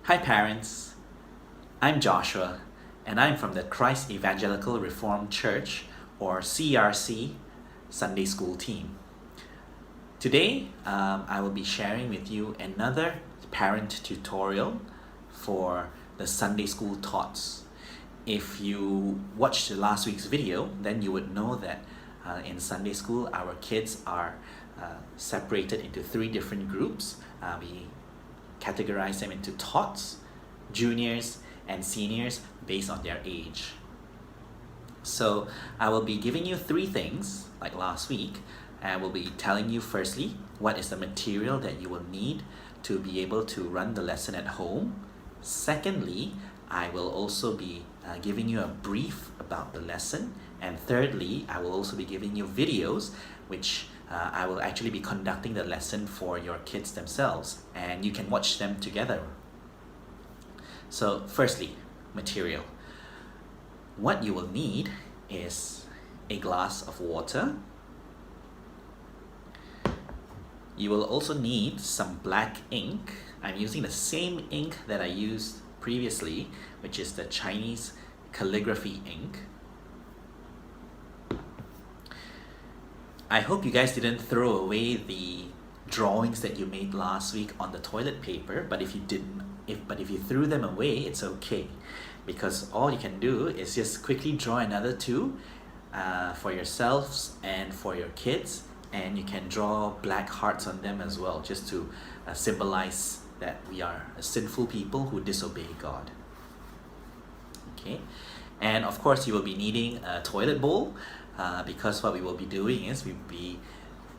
Hi parents, I'm Joshua and I'm from the Christ Evangelical Reformed Church or CERC Sunday School team. Today I will be sharing with you another parent tutorial for the Sunday School Thoughts. If you watched last week's video, then you would know that in Sunday School our kids are separated into 3 different groups. We categorize them into tots, juniors, and seniors based on their age. So I will be giving you 3 things like last week. I will be telling you firstly what is the material that you will need to be able to run the lesson at home. Secondly, I will also be giving you a brief about the lesson. And thirdly, I will also be giving you videos which I will actually be conducting the lesson for your kids themselves, and you can watch them together. So firstly, material. What you will need is a glass of water. You will also need some black ink. I'm using the same ink that I used previously, which is the Chinese calligraphy ink. I hope you guys didn't throw away the drawings that you made last week on the toilet paper, but if you threw them away, it's okay, because all you can do is just quickly draw another 2 for yourselves and for your kids, and you can draw black hearts on them as well, just to symbolize that we are a sinful people who disobey God. Okay, and of course you will be needing a toilet bowl, because what we will be doing is we'll be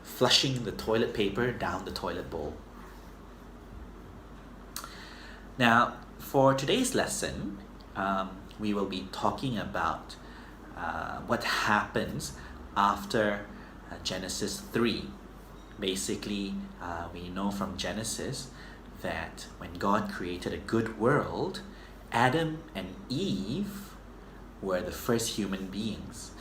flushing the toilet paper down the toilet bowl. Now, for today's lesson, we will be talking about what happens after Genesis 3. Basically, we know from Genesis that when God created a good world, Adam and Eve were the first human beings.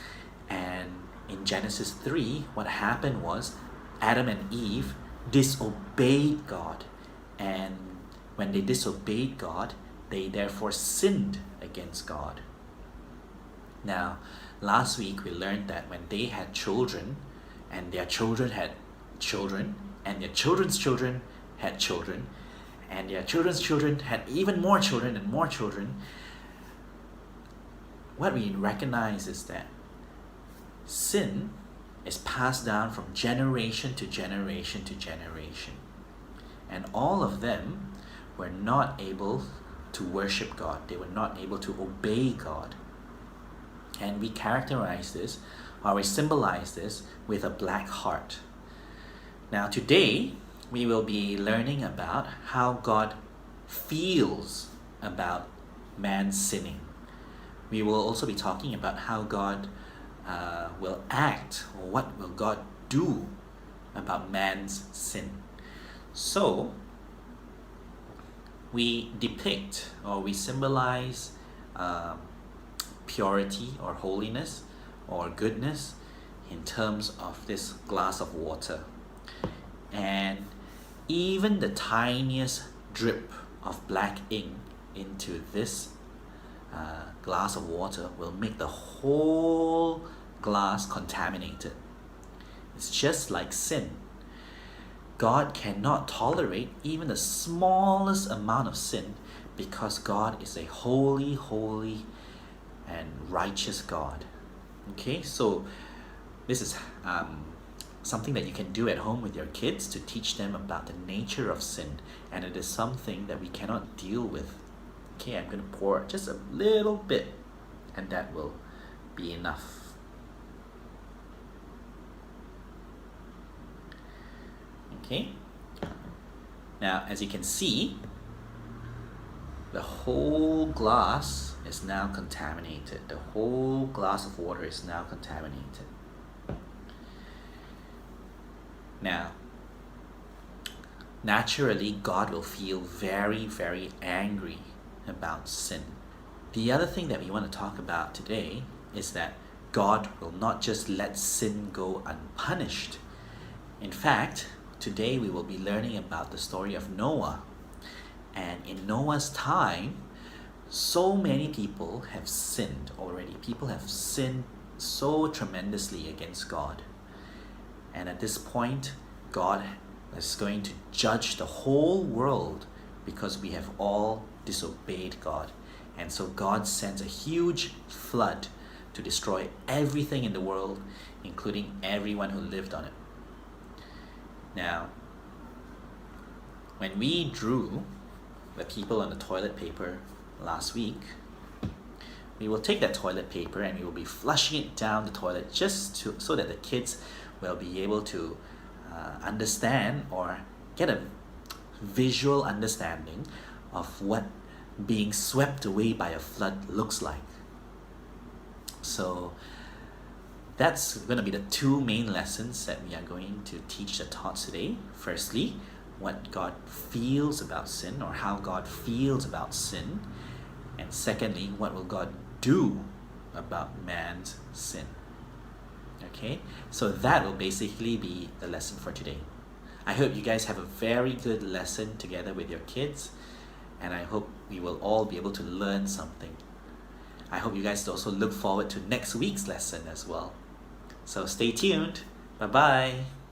And in Genesis 3, what happened was Adam and Eve disobeyed God. And when they disobeyed God, they therefore sinned against God. Now, last week we learned that when they had children, and their children had children, and their children's children had children, and their children's children had even more children and more children, what we recognize is that sin is passed down from generation to generation to generation. And all of them were not able to worship God. They were not able to obey God. And we characterize this, or we symbolize this, with a black heart. Now today, we will be learning about how God feels about man sinning. We will also be talking about how God will act, or what will God do about man's sin. So we depict, or we symbolize purity or holiness or goodness in terms of this glass of water. And even the tiniest drip of black ink into this glass of water will make the whole glass contaminated. It's just like sin. God cannot tolerate even the smallest amount of sin, because God is a holy, holy, and righteous God. Okay, so this is something that you can do at home with your kids to teach them about the nature of sin, and it is something that we cannot deal with. Okay, I'm going to pour just a little bit, and that will be enough. Okay, now as you can see, the whole glass is now contaminated. The whole glass of water is now contaminated. Now, naturally, God will feel very, very angry about sin. The other thing that we want to talk about today is that God will not just let sin go unpunished. In fact, today we will be learning about the story of Noah. And in Noah's time, so many people have sinned already. People have sinned so tremendously against God. And at this point, God is going to judge the whole world because we have all disobeyed God. And so God sends a huge flood to destroy everything in the world, including everyone who lived on it. Now, when we drew the people on the toilet paper last week, we will take that toilet paper and we will be flushing it down the toilet so that the kids will be able to understand or get a visual understanding of what being swept away by a flood looks like. So that's going to be the two main lessons that we are going to teach the tots today. Firstly, what God feels about sin, or how God feels about sin. And secondly, what will God do about man's sin. Okay, so that will basically be the lesson for today. I hope you guys have a very good lesson together with your kids, and I hope we will all be able to learn something. I hope you guys also look forward to next week's lesson as well. So stay tuned. Bye bye.